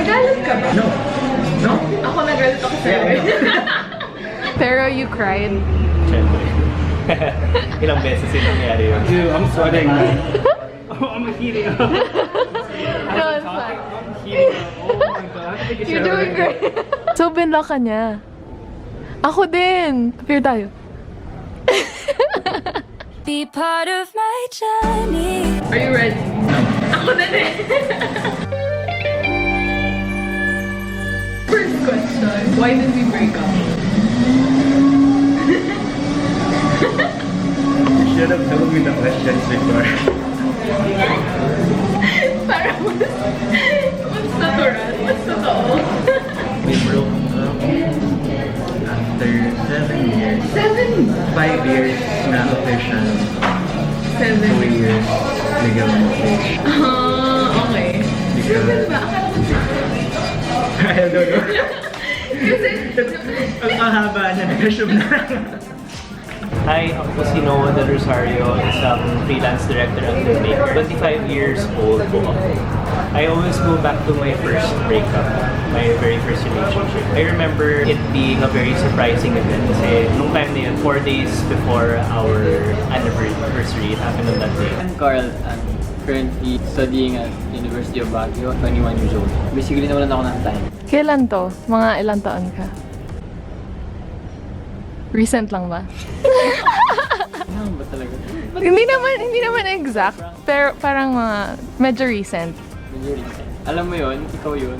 Nagalit ka ba? No. No? Ako nagalit ako sa'yo. Pero you cried? Siyempre. Ilang beses yung nangyari yun. Dude, I'm sweating. Oh, I'm heating up. No, it's fine. Oh my god. You're doing great. So, binla ka niya. Ako din. Appear tayo. Be part of my journey. Are you ready? No. Ako din eh. First question. Why did we break up? You should have told me the questions before. Para mas natural. Mas totoo. We broke up after 7 years. 7 ba? 5 years na official. 7 2 years legal marriage. Okay. 7 ba? Akala ko 6. I don't know. Kasi... Ang haba na nag-assume na. Hi, ako po si Noah Del Rosario, isang freelance director at filmmaker. 25 years old po ako. I always go back to my first breakup, my very first relationship. I remember it being a very surprising event kasi nung time na yun, 4 days before our anniversary, it happened on that day. I'm Carl. I'm currently studying at University of Baguio, 21 years old. Basically, nawalan ako ng time. Kailan to? Mga ilang taon ka? Recent lang ba? Ano ba talaga? Hindi naman exact. Pero parang mga medyo recent. Medyo recent. Alam mo yun, ikaw yun.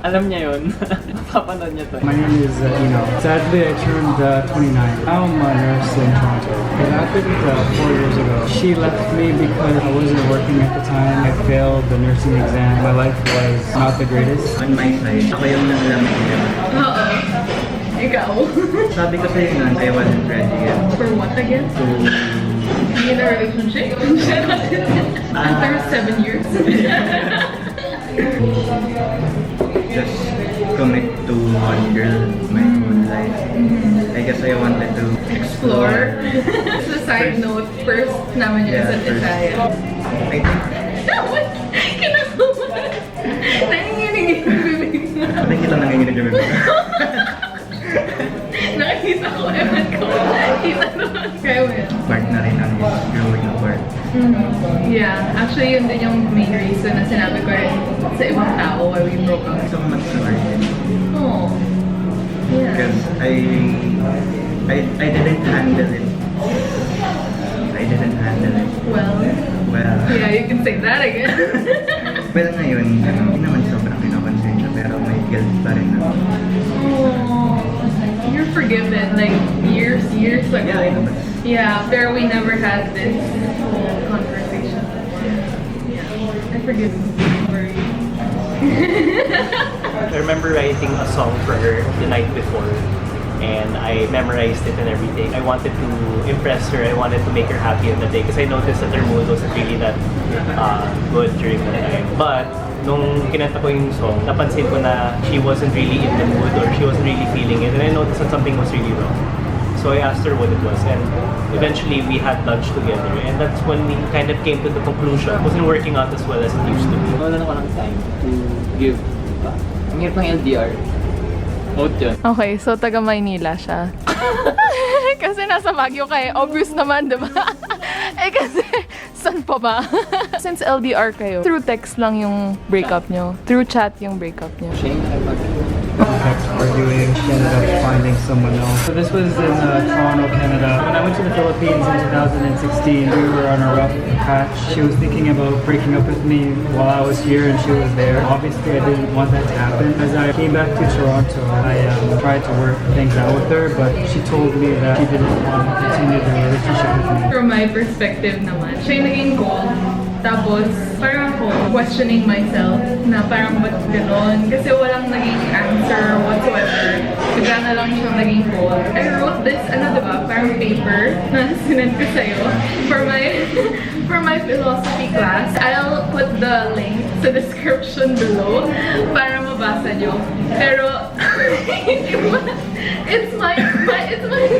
Alam niya yun. Mapapanood niya to. My name is Eno. Sadly, I turned 29. Now I'm a nurse in Toronto. It happened 4 years ago. She left me because I wasn't working at the time. I failed the nursing exam. My life was not the greatest. On my side, ako yung nalaman niya. Oo. Ikaw? Sabi ko sa'yo nun, I wasn't ready yet. For what again? So, Be in a relationship? After 7 years? just commit to one girl my whole life. I guess I wanted to explore. As a side note, first naman yung isa't isa yan. I think, Kinakaman! Nanginginig yung bibig mo. nakikita nanginginig yung bibig. Nakikita ko, ewan ko. Kita naman. Kaya mo yan. Part na rin ang growing apart. Yeah, actually yun din yung main reason na sinabi ko rin sa ibang tao why we broke up. So much sorry. Oh. Yeah. Because I didn't handle it. I didn't handle it. Well, yeah, you can say that again. Well, ngayon, hindi naman sobrang kinakonsensya pero may guilt pa rin ako. Oh, you're forgiven like years ago. Yeah, I know, but Yeah, pero we never had this whole conversation. Yeah, I forgive you. I remember writing a song for her the night before and I memorized it and everything. I wanted to impress her, I wanted to make her happy on the day because I noticed that her mood wasn't really that good during the time. But nung kinanta ko yung song, napansin ko na she wasn't really in the mood or she wasn't really feeling it and I noticed that something was really wrong. So I asked her what it was and eventually we had lunch together and that's when we kind of came to the conclusion it wasn't working out as well as it used to be. Nawalan ako ng time to give back. Ang hirap ng LDR. Out yun. Okay, so taga Maynila siya. Kasi nasa Baguio ka eh. Obvious naman, di ba? Eh kasi, saan pa ba? Since LDR kayo, through text lang yung breakup nyo. Through chat yung breakup nyo. Siya yung Kept arguing. She ended up finding someone else. So this was in Toronto, Canada. When I went to the Philippines in 2016, we were on a rough patch. She was thinking about breaking up with me while I was here and she was there. Obviously, I didn't want that to happen. As I came back to Toronto, I tried to work things out with her, but she told me that she didn't want to continue the relationship with me. From my perspective naman, siya yung naging goal. Tapos, parang ako, questioning myself na parang ba't gano'n? Kasi walang naging answer whatsoever. Bigla na lang siyang naging goal. I wrote this, diba, parang paper na sinend ko sa'yo for my philosophy class. I'll put the link sa description below para mabasa nyo. Pero, it's my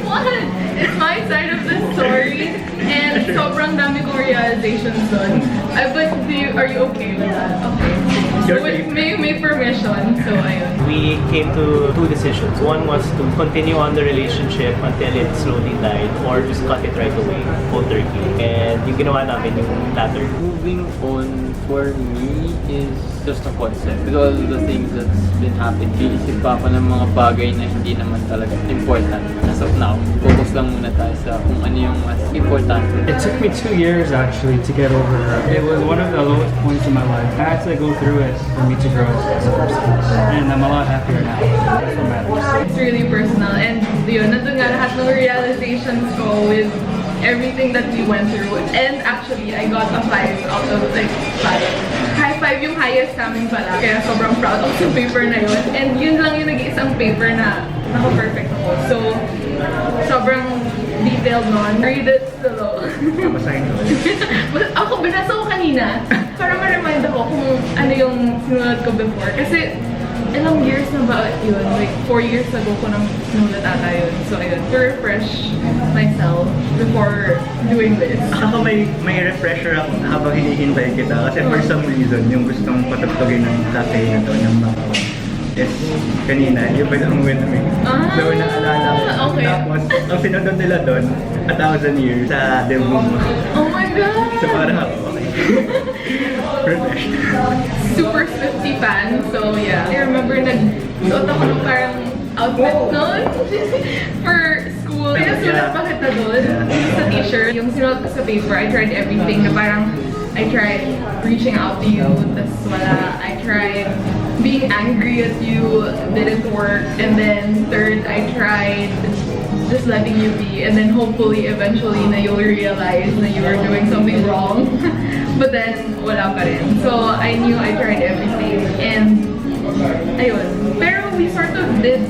one. It's my side of the story. And sobrang dami kong realizations doon. But are you okay with that? Okay. So may permission, so ayun. We came to two decisions. One was to continue on the relationship until it slowly died or just cut it right away, cold turkey. And yung ginawa namin yung latter. Moving on for me is just a concept. With all the things that's been happening, iisip pa ako ng mga bagay na hindi naman talaga important. As of now, focus lang muna tayo sa kung ano yung mas important. It took me 2 years actually to get over her. It was one of the lowest points in my life. I had to go through it for me to grow as a person. And I'm a lot happier now. That's what matters. It's really personal. And yun, nandun nga lahat ng realizations ko with everything that we went through. And actually, I got a 5 out of like 5. High 5 yung highest namin pala. Kaya sobrang proud ako sa paper na yun. And yun lang yung nag-iisang paper na naka-perfect ako. So, sobrang detailed nun. Read it below. Basahin ko. Ako, binasa ko kanina para ma-remind ako kung ano yung sinulat ko before. Kasi ilang years na ba yun? Like 4 years ago ko nang sinulat ata yun. So ayun, to refresh myself before doing this. Ako may refresher ako habang hinihintay kita kasi for some reason yung gustong patugtugin ng cafe na to ng mga is kanina, yung ba ang winner? So naalala ko. Okay. Tapos ang sinunod nila doon, 1,000 years sa debut mo. Oh my God! So parang ako, okay. Refresh. Super Swiftie fan, so yeah. I remember nag-suot ako ng parang outfit noon for school. Kaya sulat pa kita doon. Sa t-shirt, yung sinulat ko sa paper, I tried everything na parang I tried reaching out to you, tas wala. I tried being angry at you, didn't work. And then third, I tried just letting you be. And then hopefully, eventually, na you'll realize na you were doing something wrong. But then, wala pa rin. So, I knew I tried everything. And, ayun. Pero we sort of did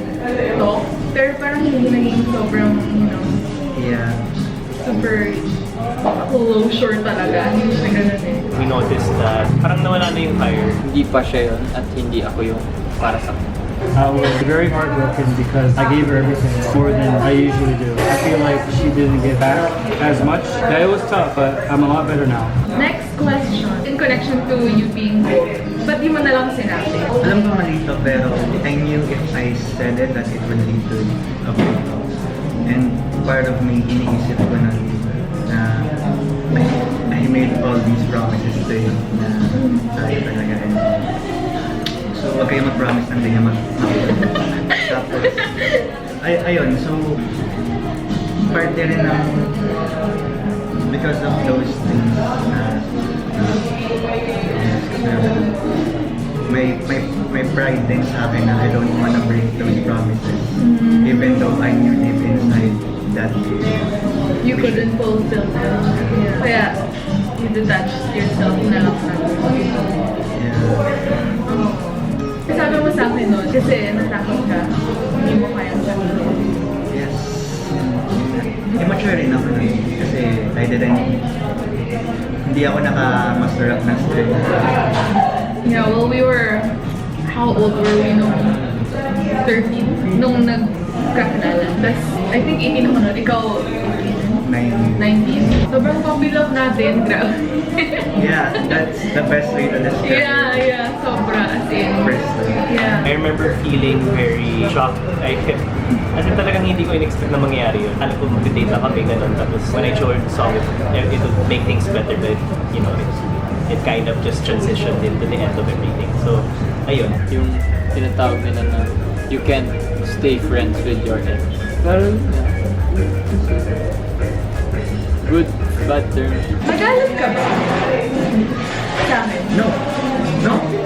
talk. Pero parang hindi naging sobrang, Yeah. super closure talaga. Hindi siya ganun eh. We noticed that parang nawala na yung fire. Hindi pa siya yun at hindi ako yung para sa akin. I was very heartbroken because I gave her everything, more than I usually do. I feel like she didn't get back as much. Yeah, it was tough, but I'm a lot better now. Next question. In connection to you being cold, ba't di mo na lang sinabi? Alam ko mali ito, pero I knew if I said it that it would lead to a breakup. And part of me, iniisip ko na I made all these promises to you na tayo talaga. So, wag kayo mag-promise na hindi niya tapos, ayun, so, parte rin ng because of those things may pride din sa akin na I don't wanna break those promises even though I knew deep inside that You couldn't fulfill them. Yeah. Kaya, you detached yourself na lang sa Sabi mo sa akin nun, kasi natakot ka, hindi mo kayang sabihin. Yes. Immature rin ako nun kasi hindi ako naka-master up ng strength. Yeah, well, we were, how old were we nung 13? Nung nagkakilala. Tapos, I think 18 ako nun. Ikaw, 19. Sobrang puppy-love natin, grabe. Yeah, that's the best way to describe it. Yeah, sobra. As in, yeah. I remember feeling very shocked. As in talagang hindi ko in-expect na mangyari yun. Alam ko mag-date na kami ganun. Tapos when I showed the song, it would make things better. But, it kind of just transitioned into the end of everything. So, ayun. Yung tinatawag nila na you can't stay friends with your ex. Well, good, bad terms. Nagalit ka ba? Sa akin? No.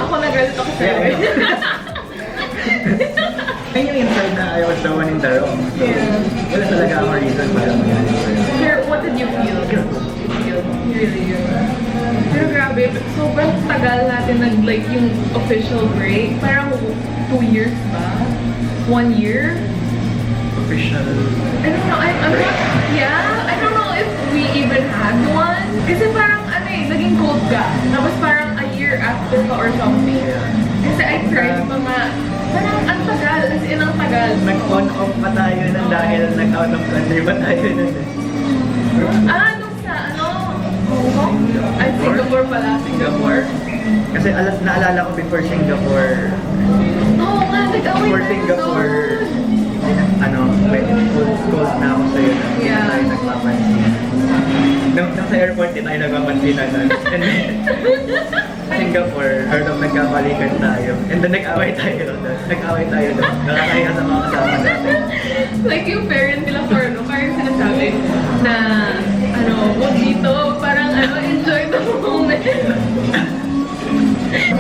Ako nagalit ako sa Yeah, akin. Ayun yung inside na I was the one in the wrong. So, wala talaga ako reason para mangyari sa'yo. Sir, what did you feel? Really good. Pero grabe, sobrang tagal natin like yung official break. Parang 2 years ba? 1 year? Official. I don't know, I'm not, I don't know if we even had one. Kasi parang naging cold ka. Tapos parang a year after ka or something. Kasi I tried mga, parang ang tagal, as in ang tagal. Nag-on-off pa tayo dahil nag-out of country pa tayo nun. Nung sa Hong Kong? Ay, Singapore pala. Singapore. Kasi naalala ko before Singapore, Oo nga, nag-away before tayo Singapore, cold na ako sa'yo na hindi Yeah. tayo nagpapansin. Nung sa airport, di tayo nagpapansinan nun. And then, Singapore, heard of nagkabalikan tayo. And then nag-away tayo doon. Nakakahiya sa mga kasama natin. Like yung parent nila Corno, parang sinasabi na, huwag dito, parang enjoy the moment.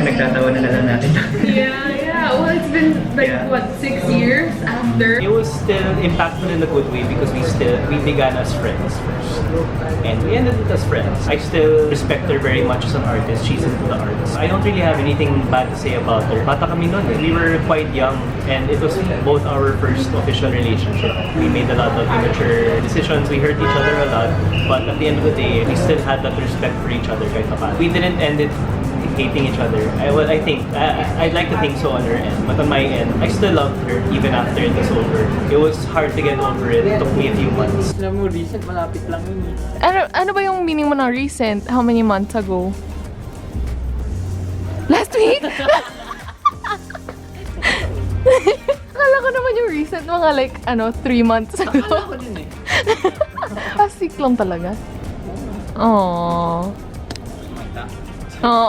Nagtatawa na lang natin. Yeah. Well, it's been like, Yeah. what, 6 years after? It was still impactful in a good way because we began as friends first. And we ended it as friends. I still respect her very much as an artist. She's into the arts. I don't really have anything bad to say about her. Bata kami noon. We were quite young and it was both our first official relationship. We made a lot of immature decisions. We hurt each other a lot. But at the end of the day, we still had that respect for each other. We didn't end it hating each other. I'd like to think so on her end. But on my end, I still loved her even after it was over. It was hard to get over it. It took me a few months. Alam mo, recent, malapit lang yun eh. Ano ba yung meaning mo ng recent? How many months ago? Last week? Akala ko naman yung recent, mga like, 3 months ago. Akala ko din eh. Asik lang talaga. Aww. Oh.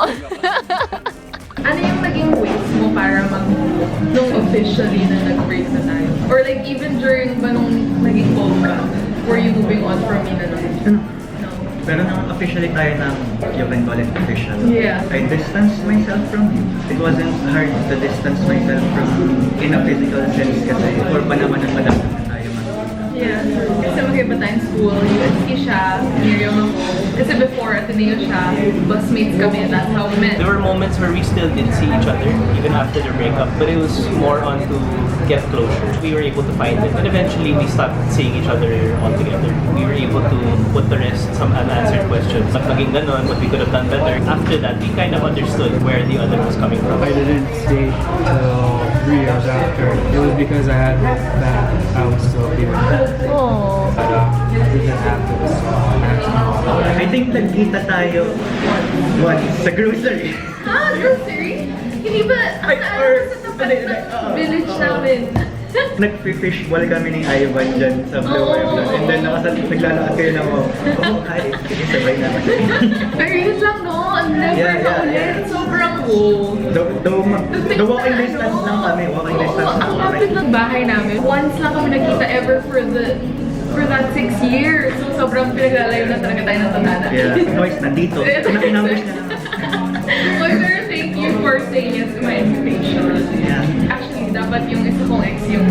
Ano yung naging ways mo para nung officially na nag-break na tayo? Or like even during ba nung naging cold ka, were you moving on from me na nun? No. Pero nung officially tayo ng, you can call it official, Yeah. I distanced myself from you. It wasn't hard to distance myself from you in a physical sense kasi before pa naman ang madami na tayo magkita. Yeah. Kasi magkaiba tayong school, USC siya, Miriam ako. Kasi before, Ateneo siya, busmates kami, that's how we met. There were moments where we still did see each other, even after the breakup, but it was more on to get closure. We were able to find it, and eventually we stopped seeing each other altogether. We were able to put to rest some unanswered questions. Like naging ganon, what we could have done better. After that, we kind of understood where the other was coming from. I didn't stay till 3 years after. It was because I had hope that I was still here. Aww. But it didn't happen, so I'm actually I think nagkita tayo once sa grocery. Grocery? Hindi ba? Ang naalala ko sa tapat ng village namin. Nag-fish ball kami ni Ivan dyan sa Blue Web. And then naglalakad kayo na mo. Oh, hi. Sige, sabay naman. Pero yun lang, no? Never Yeah, na ulit. yeah. Sobrang cool. The walking distance lang kami. Walking distance lang Ang kami. lapit ng bahay namin. Once lang kami nakita ever for that 6 years. So sobrang pinaglalayo na talaga tayo ng tadhana. Yeah, Noise nandito. Inambos niya naman. Well, sir, thank you for saying yes to my invitation. Yeah. Actually, dapat yung isa kong ex yung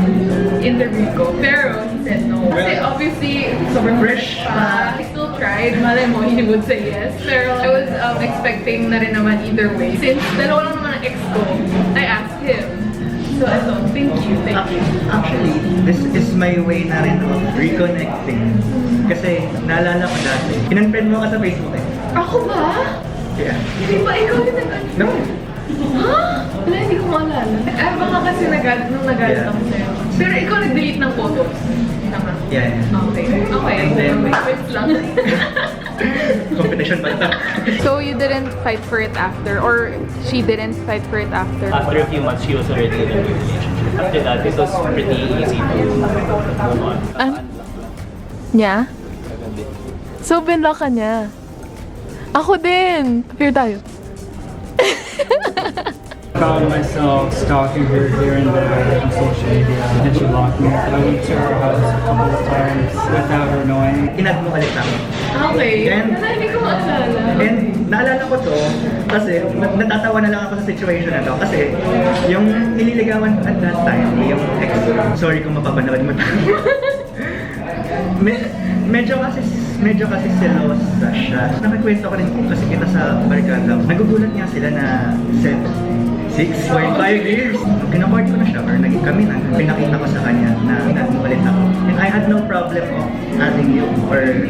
interview ko. Pero he said no. Kasi obviously, sobrang fresh pa. I still tried. Malay mo, he would say yes. Pero I was expecting na rin naman either way. Since dalawa lang naman ang ex ko, I asked him. So, thank you. Actually, this is my way na rin of reconnecting. Kasi naalala ko dati, in-unfriend mo ka sa Facebook eh. Ako ba? Yeah. Hindi ba ikaw yung nag-unfriend? No. Ha? Wala, hindi ko maalala. Baka kasi nung nagalit Yeah. ako sa'yo. Pero ikaw nag-delete ng photos. Tama? Yeah. Okay. Okay. And then- Wait lang. Competition pa ito. So you didn't fight for it after, or she didn't fight for it after? After a few months, she was already in a new relationship. After that, it was pretty easy to move on. Niya? So binlock ka niya? Ako din! Appear tayo. found myself stalking her here and there on social media, and she blocked me. I went to her house a couple of times without her knowing. Inad mo ulit ako. Okay. And- Wala, hindi ko maalala. And naalala ko to kasi natatawa na lang ako sa situation na to kasi yung nililigawan at that time, yung ex, sorry kung mapapanood mo to. medyo kasi selosa siya. Nakakwento ko rin kasi kita sa barkada. Nagugulat nga sila na 6.5 years. Nung kinapart ko na siya, or naging kami na, pinakita ko sa kanya na nagmulit ako. And I had no problem of adding you or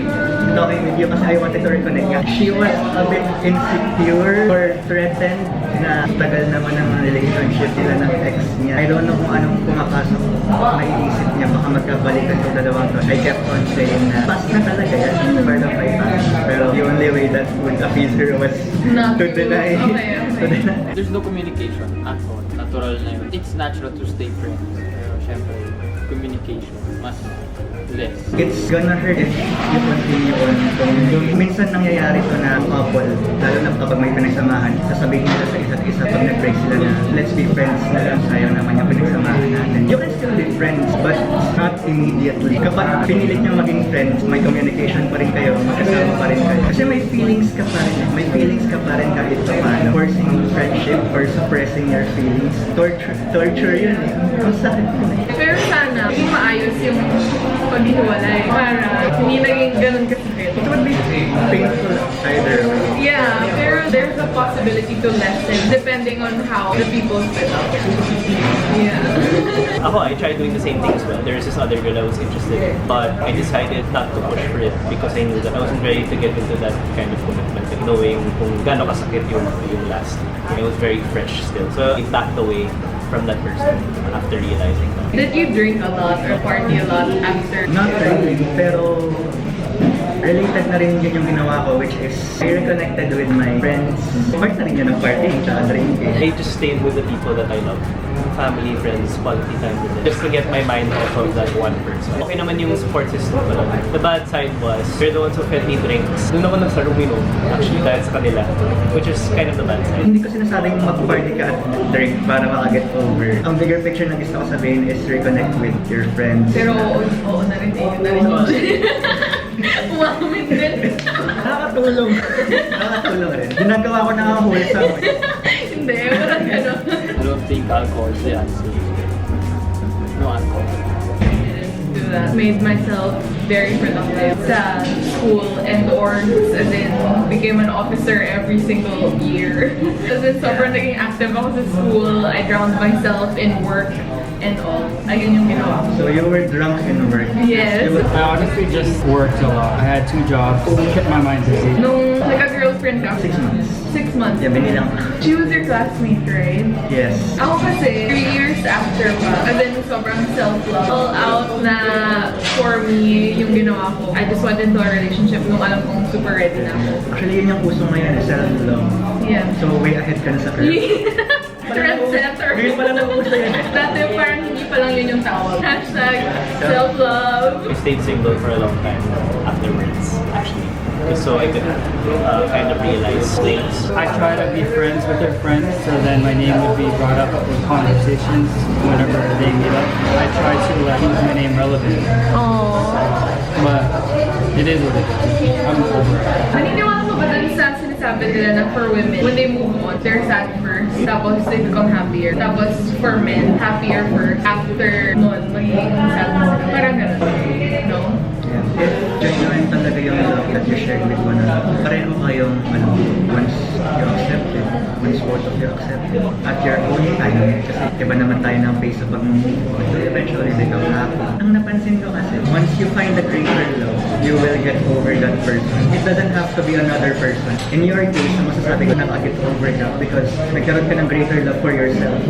talking with you kasi I wanted to reconnect nga. She was a bit insecure or threatened na tagal naman ng relationship nila ng ex niya. I don't know kung anong pumapasok maiisip niya, baka magkabalikan yung dalawang to. I kept on saying na, pass na talaga yan, part of my past. Pero the only way that that would appease her was Not to to- deny. okay. To deny. There's no communication at all. Natural na yun. It's natural to stay friends. Pero syempre, communication, mas less. It's gonna hurt if you continue on communicating. Minsan nangyayari to na couple, lalo na kapag may pinagsamahan, sasabihin nila sa isa't isa pag nag-break sila na, let's be friends na lang, sayang naman yung pinagsamahan natin. You can still be friends, but not immediately. Kapag pinilit niyang maging friends, may communication pa rin kayo, magkasama pa rin kayo. Kasi may feelings ka pa rin. May feelings ka pa rin kahit pa paano. Forcing friendship or suppressing your feelings. Torture yun eh. Ang sakit yun eh. Pero sana, hindi maayos yung paghiwalay para hindi naging ganun kasakit. It would be painful either way. Yeah, pero there's a possibility to lessen depending on how the people split up. Yeah. Ako, I tried doing the same thing as well. There's this other girl I was interested in, but I decided not to push for it because I knew that I wasn't ready to get into that kind of commitment, and knowing kung gaano kasakit yung last. It was very fresh still. So I backed away from that person after realizing that. Did you drink a lot or party a lot after? Not really, pero related na rin yun yung ginawa ko, which is I reconnected with my friends. Part na rin yun ng party, tsaka drinking. I just stayed with the people that I love. Family, friends, quality time with them. Just to get my mind off of that one person. Okay naman yung support system ko lang. The bad side was, they're the ones who fed me drinks. Doon ako nagsarong uminom, actually, dahil sa kanila. Which is kind of the bad side. Hindi ko sinasabing mag-party ka at drink para makaget over. Ang bigger picture na gusto ko sabihin is reconnect with your friends. Pero oo na rin eh, na rin yung umamit din. Nakakatulong. Nakakatulong rin. Ginagawa ko na ang wholesome. Hindi, parang gano'n. I don't think alcohol is the answer. No alcohol. Do that. Made myself very productive sa school and orgs, and then became an officer every single year. As in, sobrang naging active ako sa school. I drowned myself in work and all. Ayun yung ginawa ko. So you were drunk in work. Yes. I honestly just worked a lot. I had 2 jobs, kept my mind busy. Nung nagka-girlfriend ka? 6 months. 6 months. Yeah, binilang. She was your classmate, right? Yes. Ako kasi, 3 years after pa, and then sobrang self-love. All out na for me yung ginawa ko. I just went into a relationship nung alam kong super ready na ako. Actually, yun yung uso ngayon, self-love. Yeah. So way ahead ka na sa curve. Trendsetter. Ngayon pala nag-uso yan eh. Dati parang hindi pa lang yun yung tawag. Hashtag self-love. I stayed single for a long time afterwards, actually. Just so I could kind of realize things. I try to be friends with their friends, so then my name would be brought up in conversations whenever they meet up. I try to keep my name relevant, but it is what it is. I'm over it. Naniniwala ko ba dun sa sinasabi nila na for women, when they move on, they're sad first, tapos they become happier. Tapos for men, happier first, after nun, magiging sad na sila. Parang ganun. No? If genuine talaga yung love that you shared with one another, pareho kayong, once you accept it, once both of you accept it, at your own time, kasi iba naman tayo ng pace sa pag-move on, so eventually become happy. Ang napansin ko kasi, once you find a greater love, you will get over that person. It doesn't have to be another person. In your case, masasabi ko naka-get over ka because nagkaroon ka ng greater love for yourself.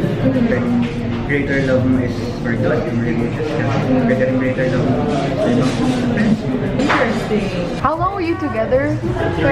Then, greater love mo is for God, yung religious ka. Greater love mo sa ibang friends mo. Interesting. How long were you together? 3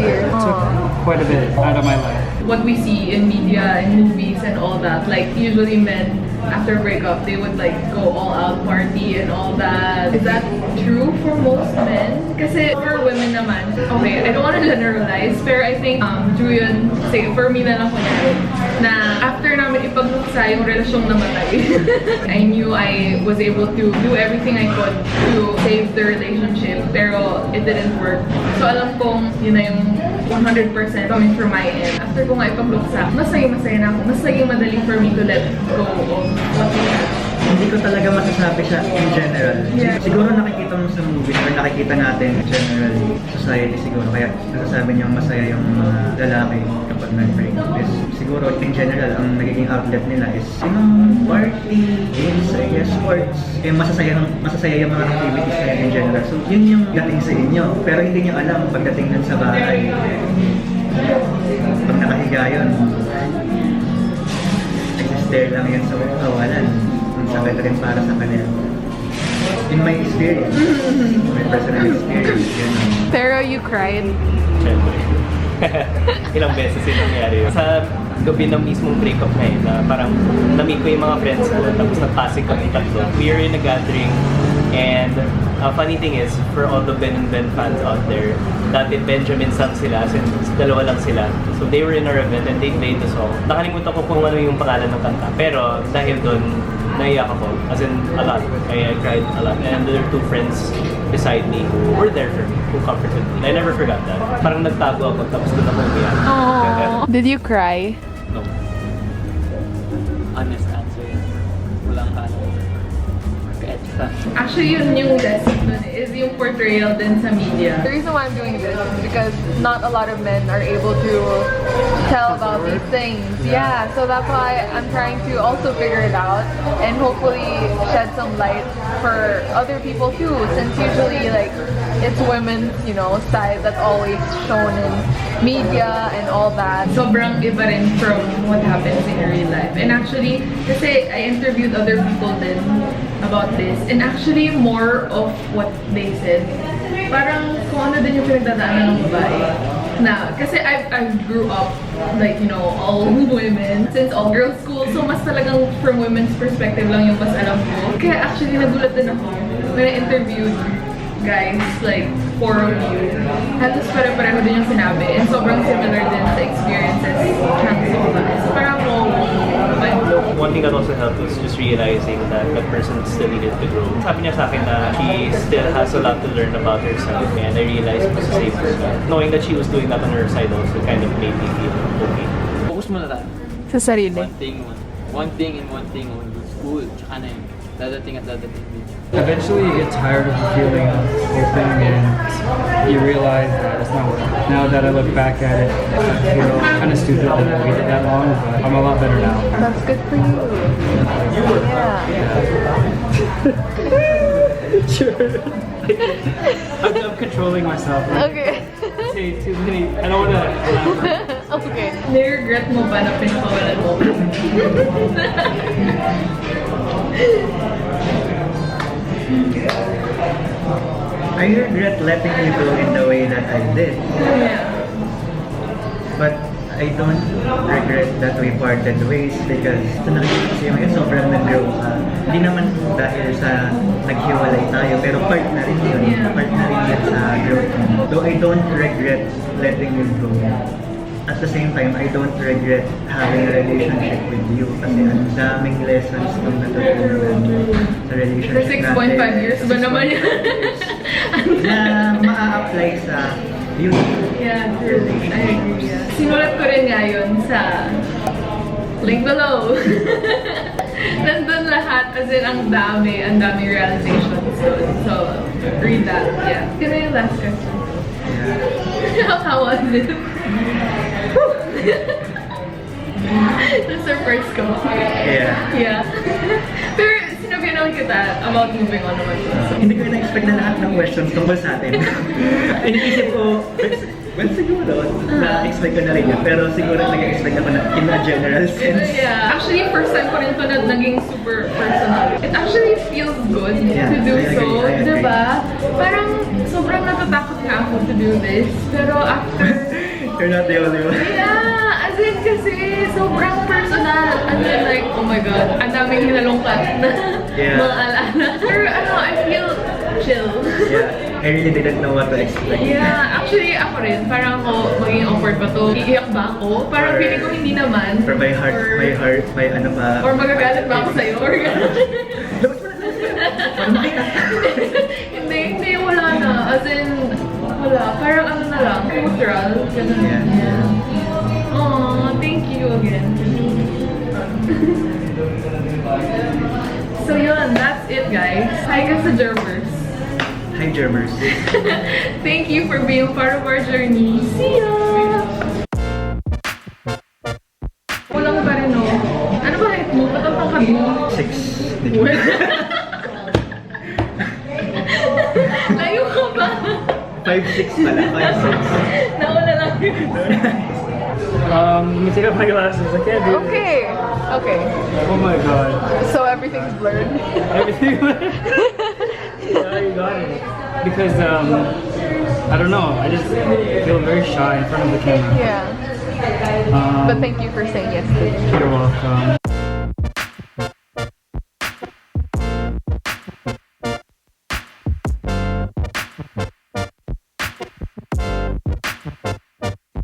years. Took quite a bit out of my life. What we see in media, in movies and all that, like usually men, after breakup, they would like go all out party and all that. Is that true for most men? Kasi for women naman, okay, I don't want to generalize, pero I think true yun, say, for me na lang kunyari, na after namin ipagluksa yung relasyong namatay, I knew I was able to do everything I could to save the relationship, pero it didn't work. So alam kong yun na yung 100% coming from my end. After ko nga ipagluksa, mas naging masaya na ako, mas naging madali for me to let go of what we had. Hindi ko talaga masasabi siya in general. Yeah. Siguro nakikita mo sa movies or nakikita natin generally, society siguro. Kaya nasasabi niyang masaya yung mga lalaki kapag nag-break. Is siguro in general, ang nagiging outlet nila is yung party, games, I guess, sports. Eh, masasaya yung mga activities na yun in general. So yun yung dating sa inyo. Pero hindi niyo alam pagdating dun sa bahay. Pag nakahiga yun, nag-stare lang yan sa kawalan. Ang sakit rin para sa kanila. in my experience, my personal experience, yun. Pero you cried. Siyempre. Ilang beses yung nangyari yun. Sa gabi ng mismong breakup na yun, na parang na-meet ko yung mga friends ko, tapos nag-passing kami tatlo. We are in a gathering, and funny thing is, for all the Ben and Ben fans out there, dati Benjamin Sang sila, since dalawa lang sila. So they were in our event and they played the song. Nakalimutan ko kung ano yung pangalan ng kanta, pero dahil doon, naiyak ako. As in, a lot. I cried a lot. And there were two friends beside me who were there for me, who comforted me. I never forgot that. Parang nagtago ako, tapos doon ako umiyak. Aww. Did you cry? No. Honest answer. Walang ano. Extra. Actually, yung lesson dun is yung portrayal din sa media. The reason why I'm doing this is because not a lot of men are able to tell about these things. Yeah, so that's why I'm trying to also figure it out and hopefully shed some light for other people too, since usually like it's women's, you know, side that's always shown in media and all that. Sobrang iba rin from what happens in real life. And actually, kasi I interviewed other people din about this. And actually, more of what they said, parang kung ano din yung pinagdadaanan ng babae. Na, kasi I grew up, like, you know, all women, since all girls school, so mas talagang from women's perspective lang yung mas alam ko. Kaya actually, nagulat din ako when I interviewed guys, like, 4 of you. Halos pare-pareho din yung sinabi, and sobrang similar din sa experiences chances of babae. So parang ako, One thing that also helped was just realizing that that person still needed to grow. Sabi niya sa akin na she still has a lot to learn about herself, and I realized it was safe for her. Knowing that she was doing that on her side also kind of made me feel okay. Focus muna tayo. Sa sarili. One thing only. School, tsaka na yun. Dadating at dadating din. Eventually you get tired of the feeling of hoping and you realize that it's not worth it. Now that I look back at it, I feel kind of stupid that I waited that long, but I'm a lot better now. That's good for you. Yeah. Sure. I'm controlling myself. Okay. Say too many. I don't want to. Okay. ni-regret mo ba na pinakawalan mo? I regret letting you go in the way that I did. Yeah. But I don't regret that we parted ways because ito nakikita kasi yung sobrang nag-grow ka. Hindi naman dahil sa naghiwalay tayo, pero part na rin yun. Yeah. Part na rin yun sa growth mo. Though I don't regret letting you go. At the same time, I don't regret having a relationship with you kasi ang daming lessons kong natutunan sa relationship For 6.5 years ba naman yan? na maa-apply sa beauty. Yeah, true. I agree. Yeah. Sinulat ko rin nga yun sa link below. Nandun lahat, as in ang dami realizations. So read that. Yeah. Can I last question? Yeah. How was it? That's our first go. Yeah. Yeah. Pero sinabi naman kita about moving on naman. So, Hindi ko na-expect na lahat ng questions tungkol sa atin. Iniisip ko, well, siguro, na-expect ko na rin yun. Pero siguro nag-expect ako na in a general sense. yeah. Actually, first time ko rin ito na naging super personal. It actually feels good Yeah, to do I agree, so. I agree. Diba? Parang sobrang natatakot nga ako to do this. Pero after... You're not the only one. Yeah! As in kasi sobrang personal. As in like, oh my God, ang daming hinalungkat na Yeah. mga alaala. Pero ano, I feel chill. Yeah, I really didn't know what to expect. Yeah, actually ako rin, parang ako maging awkward ba to? Iiyak ba ako? Parang Or- feeling ko hindi naman. For my heart, my ano pa. Or magagalit ba ako sa'yo? Or gano'n. Labas mo na. Parang makita. Hindi, wala na. As in, wala. Parang ano na lang, neutral. Ganun. Yeah. Aww, thank you again. So yun, that's it guys. Hi guys sa JERbers. Hi, JERbers. Thank you for being part of our journey. See ya! Kulang pa rin, no? Ano ba height mo? Ba't ang tangkad mo? 6. Layo ka ba? 5'6" pala. 5'6". Nauna lang yun. Let me take off my glasses. I can't do this. Okay. Okay. Oh my god. So everything's blurred. Everything. got it because I don't know. I just feel very shy in front of the camera. Yeah. But thank you for saying yes to me. You're welcome.